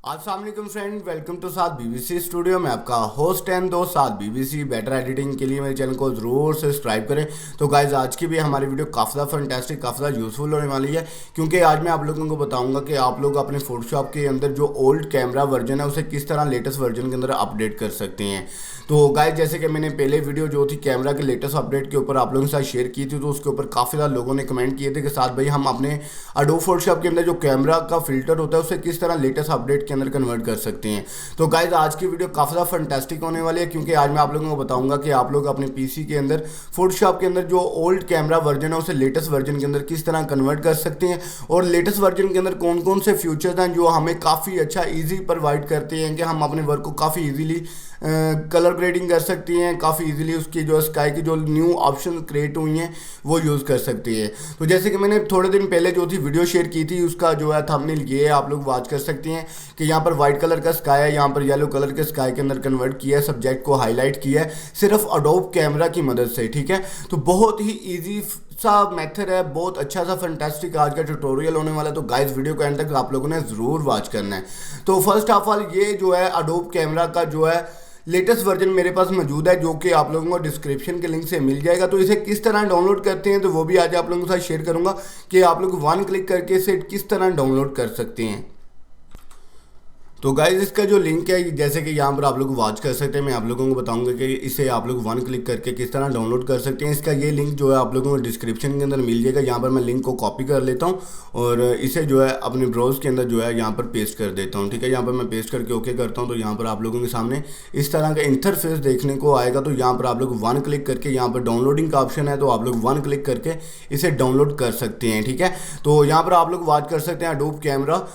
अस्सलाम वालेकुम friend, welcome to साथ बीबीसी स्टूडियो में आपका होस्ट एंड दोस्त साथ बीबीसी। बेटर एडिटिंग के लिए मेरे चैनल को ज़रूर सब्सक्राइब करें। तो गाइज आज की भी हमारी वीडियो काफ़ी ज़्यादा फैंटास्टिक, काफ़ी ज़्यादा यूज़फुल होने वाली है, क्योंकि आज मैं आप लोगों को बताऊंगा कि आप लोग अपने फोटोशॉप के अंदर जो ओल्ड कैमरा वर्जन है उसे किस तरह लेटेस्ट वर्जन के अंदर अपडेट कर सकते हैं। तो गाइज जैसे कि मैंने पहले वीडियो जो थी कैमरा के लेटेस्ट अपडेट के ऊपर आप लोगों के साथ शेयर की थी, तो उसके ऊपर काफ़ी ज़्यादा लोगों ने कमेंट किए थे कि साथ भाई हम अपने एडोब फोटोशॉप के अंदर जो कैमरा का फिल्टर होता है उसे किस तरह लेटेस्ट अपडेट के अंदर कन्वर्ट कर सकते हैं। तो गाइज आज की वीडियो काफ़ी ज़्यादा फैंटास्टिक होने वाली है, क्योंकि आज मैं आप लोगों को बताऊंगा कि आप लोग अपने पीसी के अंदर फोटोशॉप के अंदर जो ओल्ड कैमरा वर्जन है उसे लेटेस्ट वर्जन के अंदर किस तरह कन्वर्ट कर सकते हैं, और लेटेस्ट वर्जन के अंदर कौन कौन से फीचर्स हैं जो हमें काफ़ी अच्छा ईजी प्रोवाइड करते हैं कि हम अपने वर्क को काफ़ी ईजीली कलर ग्रेडिंग कर सकती हैं, काफ़ी इजीली उसकी जो स्काई की जो न्यू ऑप्शन क्रिएट हुई हैं वो यूज़ कर सकती है। तो जैसे कि मैंने थोड़े दिन पहले जो थी वीडियो शेयर की थी, उसका जो है थंबनेल ये है, आप लोग वॉच कर सकते हैं कि यहाँ पर वाइट कलर का स्काई है, यहाँ पर येलो कलर के स्काई के अंदर कन्वर्ट किया है, सब्जेक्ट को हाईलाइट किया है सिर्फ एडोब कैमरा की मदद से। ठीक है, तो बहुत ही ईजी सा मेथड है, बहुत अच्छा सा फैंटास्टिक आज का ट्यूटोरियल होने वाला है। तो गाइस वीडियो को एंड तक आप लोगों ने ज़रूर वॉच करना है। तो फर्स्ट ऑफ ऑल ये जो है एडोब कैमरा का जो है लेटेस्ट वर्जन मेरे पास मौजूद है, जो कि आप लोगों को डिस्क्रिप्शन के लिंक से मिल जाएगा। तो इसे किस तरह डाउनलोड करते हैं तो वो भी आज आप लोगों के साथ शेयर करूंगा कि आप लोग वन क्लिक करके इसे किस तरह डाउनलोड कर सकते हैं। तो गाइज इसका जो लिंक है जैसे कि यहाँ पर आप लोग वॉच कर सकते हैं, मैं आप लोगों को बताऊंगा कि इसे आप लोग वन क्लिक करके किस तरह डाउनलोड कर सकते हैं। इसका ये लिंक जो है आप लोगों को डिस्क्रिप्शन के अंदर मिल जाएगा। यहाँ पर मैं लिंक को कॉपी कर लेता हूँ और इसे जो है अपने ब्राउज़र के अंदर जो है यहाँ पर पेस्ट कर देता हूँ। ठीक है, यहाँ पर मैं पेस्ट करके ओके करता हूँ। तो यहाँ पर आप लोगों के सामने इस तरह का इंटरफेस देखने को आएगा। तो यहाँ पर आप लोग वन क्लिक करके यहाँ पर डाउनलोडिंग का ऑप्शन है, तो आप लोग वन क्लिक करके इसे डाउनलोड कर सकते हैं। ठीक है, तो यहाँ पर आप लोग वॉच कर सकते हैं एडोब कैमरा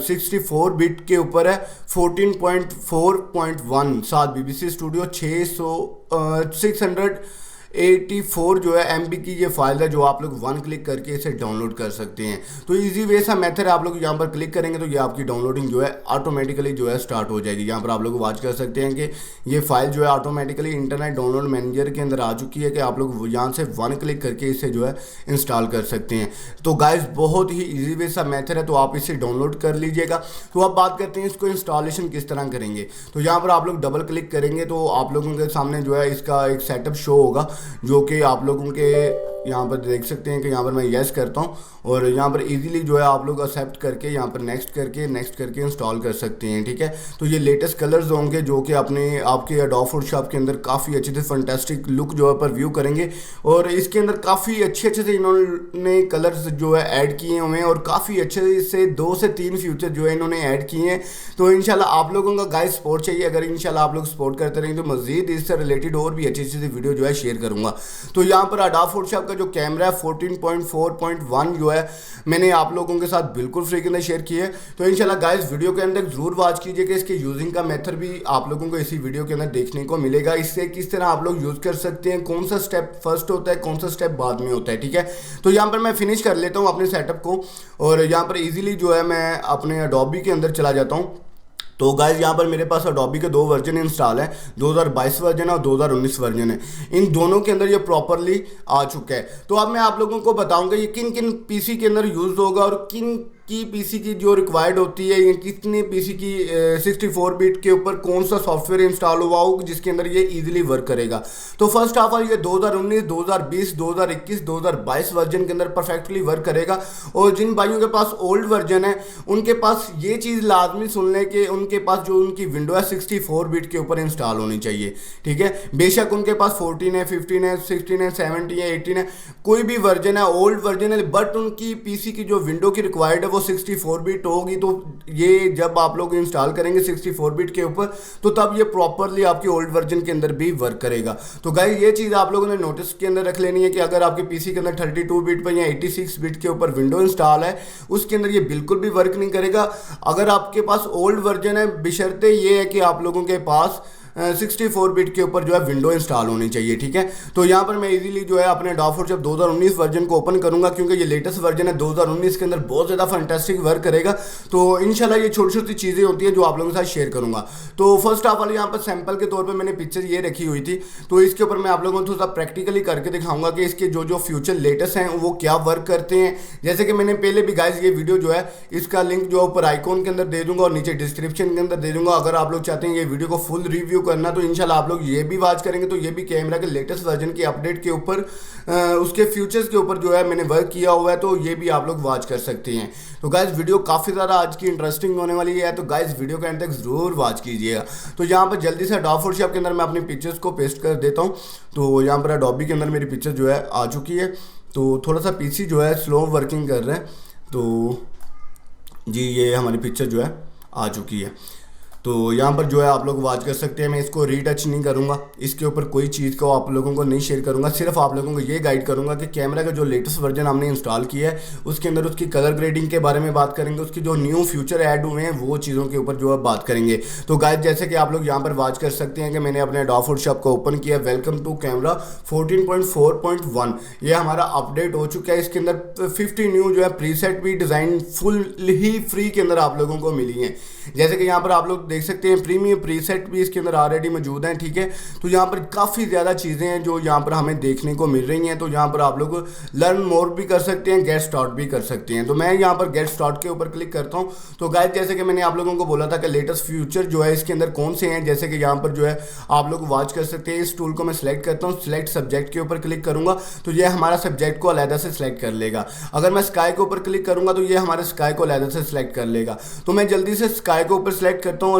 64 बिट के ऊपर है, 14.4.1 साथ बीबीसी स्टूडियो 684 जो है MB की ये फाइल है, जो आप लोग वन क्लिक करके इसे डाउनलोड कर सकते हैं। तो इजी वे सा मेथड है, आप लोग यहाँ पर क्लिक करेंगे तो ये आपकी डाउनलोडिंग जो है ऑटोमेटिकली जो है स्टार्ट हो जाएगी। यहाँ पर आप लोग वॉच कर सकते हैं कि ये फाइल जो है ऑटोमेटिकली इंटरनेट डाउनलोड मैनेजर के अंदर आ चुकी है कि आप लोग यहाँ से वन क्लिक करके इसे जो है इंस्टॉल कर सकते हैं। तो गाइज बहुत ही ईजी वे सा मेथड है, तो आप इसे डाउनलोड कर लीजिएगा। तो अब बात करते हैं इसको इंस्टॉलेशन किस तरह करेंगे। तो यहाँ पर आप लोग डबल क्लिक करेंगे तो आप लोगों के सामने जो है इसका एक सेटअप शो होगा, जो कि आप लोगों के यहाँ पर देख सकते हैं कि यहाँ पर मैं येस करता हूँ और यहाँ पर इजीली जो है आप लोग एक्सेप्ट करके यहाँ पर नेक्स्ट करके इंस्टॉल कर सकते हैं। ठीक है, तो ये लेटेस्ट कलर्स होंगे जो कि अपने आपके एडोब फोटोशॉप के अंदर काफ़ी अच्छे से फैंटास्टिक लुक जो है पर व्यू करेंगे, और इसके अंदर काफ़ी अच्छे से इन्होंने कलर्स जो है ऐड किए हुए हैं और काफ़ी अच्छे से 2 से 3 फीचर जो है इन्होंने ऐड किए हैं। तो इंशाल्लाह आप लोगों का गाइस सपोर्ट चाहिए, अगर इंशाल्लाह आप लोग सपोर्ट करते रहेंगे तो मज़ीद इससे रिलेटेड और भी अच्छी अच्छी वीडियो जो है शेयर करूँगा। तो यहाँ पर एडोब फोटोशॉप का जो कैमरा है 14.4.1 जो है मैंने आप लोगों के साथ बिल्कुल फ्री के अंदर शेयर किया है। तो इंशाल्लाह गाइस वीडियो के अंदर जरूर वॉच कीजिए कि इसके यूजिंग का मेथड भी आप लोगों को इसी वीडियो के अंदर देखने को मिलेगा। इससे किस तरह आप लोग यूज़ कर सकते हैं, कौन सा स्टेप फर्स्ट होता है, कौन सा स्टेप बाद में होता है। ठीक है, तो यहाँ पर मैं फिनिश कर लेता हूँ अपने सेटअप को और यहाँ पर ईजिली जो है मैं अपने एडोबी के अंदर चला जाता हूँ। तो गाइज यहाँ पर मेरे पास एडोबी के 2 वर्जन इंस्टॉल है, 2022 वर्जन है और 2019 वर्जन है। इन दोनों के अंदर ये प्रॉपरली आ चुका है। तो अब मैं आप लोगों को बताऊंगा ये किन किन पीसी के अंदर यूज होगा और किन की पीसी की जो रिक्वायर्ड होती है, ये कितने पीसी की 64 बिट के ऊपर कौन सा सॉफ्टवेयर इंस्टॉल हुआ हो जिसके अंदर ये इजीली वर्क करेगा। तो फर्स्ट ऑफ ऑल ये 2019, 2020, 2021, 2022 वर्जन के अंदर परफेक्टली वर्क करेगा। और जिन भाइयों के पास ओल्ड वर्जन है उनके पास ये चीज़ लाजमी सुन लें कि उनके पास जो उनकी विंडो है 64 बिट के ऊपर इंस्टॉल होनी चाहिए। ठीक है, बेशक उनके पास 14 है, 15 है, 16 है, 17 है, 18 है, कोई भी वर्जन है, ओल्ड वर्जन है, बट उनकी पीसी की जो विंडो की रिक्वायर्ड है वो 64 बिट होगी। तो ये जब आप लोग इंस्टॉल करेंगे 64 बिट के ऊपर तो तब ये प्रॉपरली आपकी ओल्ड वर्जन के अंदर भी वर्क करेगा। तो गाइस ये चीज़ आप लोगों ने नोटिस के अंदर रख लेनी है कि अगर आपके पीसी के अंदर 32 बिट पर या 86 बिट के ऊपर विंडो इंस्टॉल है उसके अंदर ये बिल्कुल भी वर्क नहीं करेगा। अगर आपके पास ओल्ड वर्जन है, बशर्ते ये है कि आप लोगों के पास 64 बिट के ऊपर जो है विंडो इंस्टॉल होनी चाहिए, ठीक है। तो यहाँ पर मैं इजीली जो है अपने एडोब फोटोशॉप 2019 वर्जन को ओपन करूंगा, क्योंकि ये लेटेस्ट वर्जन है 2019 के अंदर, बहुत ज़्यादा फैंटास्टिक वर्क करेगा। तो इंशाल्लाह ये छोटी छोटी चीज़ें होती है जो आप लोगों के साथ शेयर करूंगा। तो फर्स्ट ऑफ ऑल यहाँ पर सैंपल के तौर पर मैंने पिक्चर ये रखी हुई थी, तो इसके ऊपर मैं आप लोगों को थोड़ा सा प्रैक्टिकली करके दिखाऊंगा कि इसके जो जो फ्यूचर लेटेस्ट हैं वो क्या वर्क करते हैं। जैसे कि मैंने पहले भी गाइस ये वीडियो जो है इसका लिंक जो ऊपर आइकॉन के अंदर दे दूंगा और नीचे डिस्क्रिप्शन के अंदर दे दूंगा। अगर आप लोग चाहते हैं ये वीडियो को फुल रिव्यू करना तो इंशाल्लाह आप लोग ये भी वॉच करेंगे, तो ये भी कैमरा के लेटेस्ट वर्जन के अपडेट के ऊपर उसके फ्यूचर्स के ऊपर जो है मैंने वर्क किया हुआ है, तो ये भी आप लोग वॉच कर सकते हैं। तो गाइस वीडियो काफ़ी ज़्यादा आज की इंटरेस्टिंग होने वाली है, तो गाइस वीडियो का एंड तक जरूर वॉच कीजिएगा। तो यहाँ पर जल्दी से एडोब फोटोशॉप के अंदर मैं अपनी पिक्चर्स को पेस्ट कर देता हूँ। तो यहाँ पर एडोबी के अंदर मेरी पिक्चर जो है आ चुकी है। तो थोड़ा सा पीसी जो है स्लो वर्किंग कर रहे हैं, तो जी ये हमारी पिक्चर जो है आ चुकी है। तो यहाँ पर जो है आप लोग वॉच कर सकते हैं। मैं इसको रीटच नहीं करूँगा, इसके ऊपर कोई चीज़ को आप लोगों को नहीं शेयर करूँगा, सिर्फ आप लोगों को ये गाइड करूँगा कि कैमरा का जो लेटेस्ट वर्जन हमने इंस्टॉल किया है उसके अंदर उसकी कलर ग्रेडिंग के बारे में बात करेंगे, उसकी जो न्यू फ्यूचर ऐड हुए हैं वो चीज़ों के ऊपर जो है बात करेंगे। तो गाइस जैसे कि आप लोग यहाँ पर वॉच कर सकते हैं कि मैंने अपने एडोब फोटोशॉप को ओपन किया। वेलकम टू कैमरा 14.4.1 ये हमारा अपडेट हो चुका है। इसके अंदर 50 न्यू जो है प्रीसेट भी डिज़ाइन फुल ही फ्री के अंदर आप लोगों को मिली हैं। जैसे कि यहाँ पर आप लोग देख सकते हैं प्रीमियम प्रीसेट भी इसके अंदर ऑलरेडी मौजूद हैं, ठीक है। तो यहाँ पर काफ़ी ज़्यादा चीज़ें हैं जो यहाँ पर हमें देखने को मिल रही हैं। तो यहाँ पर आप लोग लर्न मोर भी कर सकते हैं, गेट स्टार्ट भी कर सकते हैं। तो मैं यहाँ पर गेट स्टार्ट के ऊपर क्लिक करता हूँ। तो गाइस जैसे कि मैंने आप लोगों को बोला था कि लेटेस्ट फ्यूचर जो है इसके अंदर कौन से हैं, जैसे कि यहाँ पर जो है आप लोग वॉच कर सकते हैं। इस टूल को मैं सिलेक्ट करता हूँ, सिलेक्ट सब्जेक्ट के ऊपर क्लिक करूँगा तो ये हमारा सब्जेक्ट को अलहदा से सिलेक्ट कर लेगा। अगर मैं स्काई के ऊपर क्लिक करूँगा तो ये हमारे स्काई को अलहदा से सिलेक्ट कर लेगा। तो मैं जल्दी से स्काई के ऊपर सिलेक्ट करता हूँ और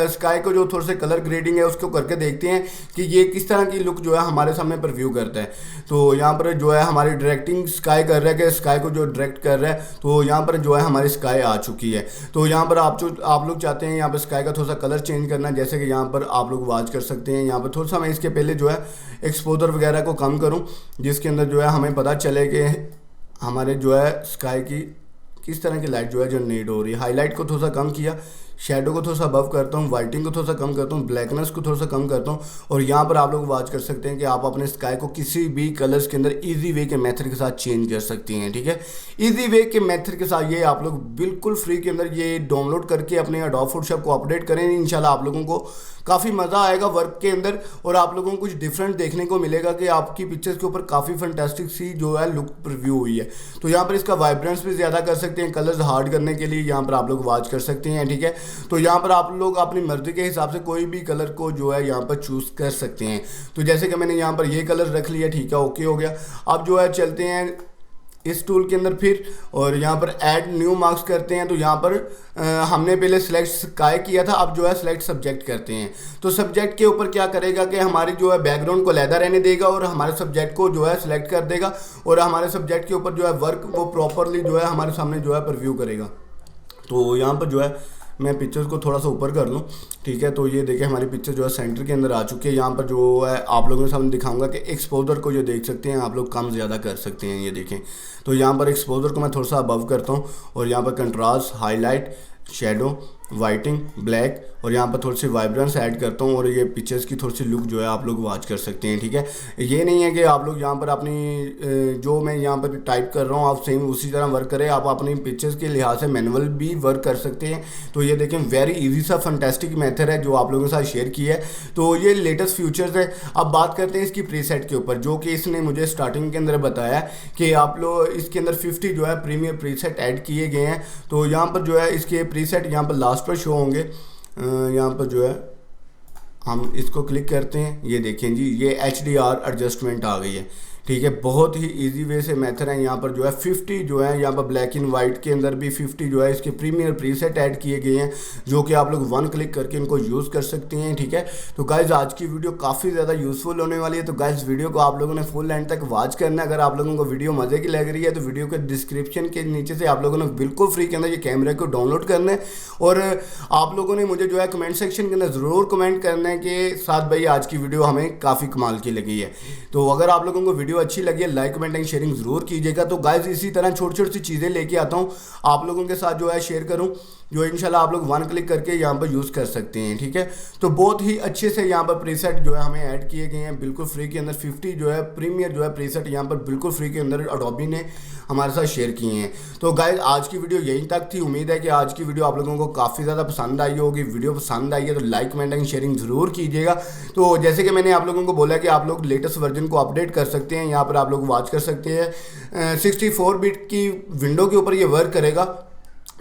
स्काई को जो थोड़ा सा कलर ग्रेडिंग है उसको करके देखते हैं कि ये किस तरह की लुक जो है हमारे सामने प्रीव्यू करता है। तो यहाँ पर जो है हमारी डायरेक्टिंग स्काई कर रहा है कि स्काई को जो डायरेक्ट कर रहा है, तो यहाँ पर जो है हमारी स्काई आ चुकी है। तो यहाँ पर आप लोग चाहते हैं यहाँ पर स्काई का थोड़ा सा कलर चेंज करना, जैसे कि यहाँ पर आप लोग वॉच कर सकते हैं। यहाँ पर थोड़ा सा मैं इसके पहले जो है एक्सपोजर वगैरह को कम करूँ, जिसके अंदर जो है हमें पता चले कि हमारे जो है स्काई की किस तरह की लाइट जो है जनरेट हो रही है। हाईलाइट को थोड़ा सा कम किया, शेडो को थोड़ा सा अबव करता हूँ, वाइटिंग को थोड़ा सा कम करता हूँ, ब्लैकनेस को थोड़ा सा कम करता हूँ। और यहाँ पर आप लोग वॉच कर सकते हैं कि आप अपने स्काई को किसी भी कलर्स के अंदर इजी वे के मेथड के साथ चेंज कर सकते हैं, ठीक है। इजी वे के मेथड के साथ ये आप लोग बिल्कुल फ्री के अंदर ये डाउनलोड करके अपने एडोब फोटोशॉप को अपडेट करें। इंशाल्लाह आप लोगों को काफ़ी मज़ा आएगा वर्क के अंदर और आप लोगों को कुछ डिफरेंट देखने को मिलेगा कि आपकी पिक्चर्स के ऊपर काफ़ी फैंटास्टिक सी जो है लुक प्रीव्यू हुई है। तो यहाँ पर इसका वाइब्रेंस भी ज़्यादा कर सकते हैं, कलर्स हार्ड करने के लिए यहाँ पर आप लोग वॉच कर सकते हैं, ठीक है। तो यहाँ पर आप लोग अपनी मर्जी के हिसाब से कोई भी कलर को जो है यहाँ पर चूज़ कर सकते हैं। तो जैसे कि मैंने यहाँ पर ये कलर रख लिया, ठीक है, ओके हो गया। अब जो है चलते हैं इस टूल के अंदर फिर और यहाँ पर ऐड न्यू मार्क्स करते हैं। तो यहाँ पर हमने पहले सिलेक्ट स्काई किया था, अब जो है सिलेक्ट सब्जेक्ट करते हैं। तो सब्जेक्ट के ऊपर क्या करेगा कि हमारी जो है बैकग्राउंड को अलहदा रहने देगा और हमारे सब्जेक्ट को जो है सिलेक्ट कर देगा और हमारे सब्जेक्ट के ऊपर जो है वर्क वो प्रॉपरली जो है हमारे सामने जो है प्रीव्यू करेगा। तो यहाँ पर जो है मैं पिक्चर्स को थोड़ा सा ऊपर कर लूँ, ठीक है। तो ये देखिए हमारी पिक्चर जो है सेंटर के अंदर आ चुकी है। यहाँ पर जो है आप लोगों के सामने दिखाऊंगा कि एक्सपोजर को जो देख सकते हैं आप लोग कम ज़्यादा कर सकते हैं, ये देखें। तो यहाँ पर एक्सपोजर को मैं थोड़ा सा अबव करता हूँ और यहाँ पर कंट्रास्ट, हाईलाइट, शेडो, वाइटिंग, ब्लैक और यहाँ पर थोड़ी सी वाइब्रेंस ऐड करता हूँ और ये पिक्चर्स की थोड़ी सी लुक जो है आप लोग वॉच कर सकते हैं, ठीक है। ये नहीं है कि आप लोग यहाँ पर अपनी जो मैं यहाँ पर टाइप कर रहा हूँ आप सेम उसी तरह वर्क करें, आप अपनी पिक्चर्स के लिहाज से मैनुअल भी वर्क कर सकते हैं। तो ये देखें वेरी इजी सा फैंटास्टिक मेथड है जो आप लोगों के साथ शेयर किया है। तो ये लेटेस्ट फ्यूचर्स है। अब बात करते हैं इसकी प्रीसेट के ऊपर, जो कि इसने मुझे स्टार्टिंग के अंदर बताया कि आप लोग इसके अंदर 50 जो है प्रीमियर प्रीसेट ऐड किए गए हैं। तो यहाँ पर जो है इसके प्रीसेट यहाँ पर लास्ट पर शो होंगे। यहाँ पर जो है हम इसको क्लिक करते हैं, ये देखें जी ये HDR एडजस्टमेंट आ गई है, ठीक है। बहुत ही इजी वे से मेथड है। यहाँ पर जो है 50 जो है यहाँ पर ब्लैक एंड वाइट के अंदर भी 50 जो है इसके प्रीमियर प्रीसेट ऐड किए गए हैं जो कि आप लोग वन क्लिक करके इनको यूज़ कर सकते हैं, ठीक है। तो गाइज़ आज की वीडियो काफ़ी ज़्यादा यूज़फुल होने वाली है। तो गाइज़ वीडियो को आप लोगों ने फुल एंड तक वॉच करना है। अगर आप लोगों को वीडियो मज़े की लग रही है तो वीडियो के डिस्क्रिप्शन के नीचे से आप लोगों ने बिल्कुल फ्री के अंदर ये कैमरे को डाउनलोड करना है और आप लोगों ने मुझे जो है कमेंट सेक्शन के अंदर ज़रूर कमेंट करना है कि साथ भाई आज की वीडियो हमें काफ़ी कमाल की लगी है। तो अगर आप लोगों को वीडियो अच्छी लगी है लाइक कमेंट एंड शेयरिंग जरूर कीजिएगा। तो गाइज इसी तरह छोटी छोटी सी चीज़ें लेके आता हूँ आप लोगों के साथ जो है शेयर करूँ। जो इंशाल्लाह आप लोग वन क्लिक करके यहाँ पर यूज़ कर सकते हैं। ठीक है, तो बहुत ही अच्छे से यहाँ पर प्रीसेट जो है हमें ऐड किए गए हैं बिल्कुल फ्री के अंदर। 50 जो है प्रीमियर जो है प्रीसेट यहाँ पर बिल्कुल फ्री के अंदर अडोबी ने हमारे साथ शेयर किए हैं। तो गाइस आज की वीडियो यहीं तक थी। उम्मीद है कि आज की वीडियो आप लोगों को काफ़ी ज़्यादा पसंद आई होगी। वीडियो पसंद आई है तो लाइक कमेंट एंड शेयरिंग ज़रूर कीजिएगा। तो जैसे कि मैंने आप लोगों को बोला कि आप लोग लेटेस्ट वर्जन को अपडेट कर सकते हैं, यहाँ पर आप लोग वॉच कर सकते हैं। 64 बिट की विंडो के ऊपर ये वर्क करेगा।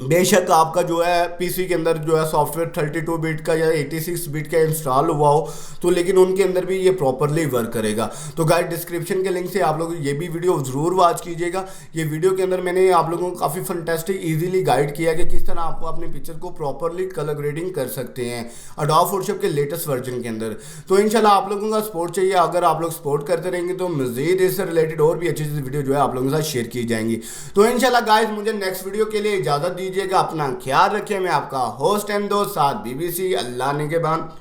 बेशक आपका जो है पीसी के अंदर जो है सॉफ्टवेयर 32 बिट का या 86 बिट का इंस्टॉल हुआ हो तो लेकिन उनके अंदर भी ये प्रॉपरली वर्क करेगा। तो गाइस डिस्क्रिप्शन के लिंक से आप लोग ये भी वीडियो ज़रूर वॉच कीजिएगा। ये वीडियो के अंदर मैंने आप लोगों को काफ़ी फंटेस्टिक इजीली गाइड किया कि किस तरह आप अपने पिक्चर को प्रॉपरली कलर ग्रेडिंग कर सकते हैं अडोब फोटोशॉप के लेटेस्ट वर्जन के अंदर। तो इंशाल्लाह आप लोगों का सपोर्ट चाहिए। अगर आप लोग सपोर्ट करते रहेंगे तो मज़ीद इससे रिलेटेड और भी अच्छी अच्छी वीडियो जो है आप लोगों के साथ शेयर की जाएंगी। तो इंशाल्लाह गाइस मुझे नेक्स्ट वीडियो के लिए इजाज़त दीजिएगा। अपना ख्याल रखिए। मैं आपका होस्ट एंड दोस्त साथ BBC अल्लाह ने के बाद।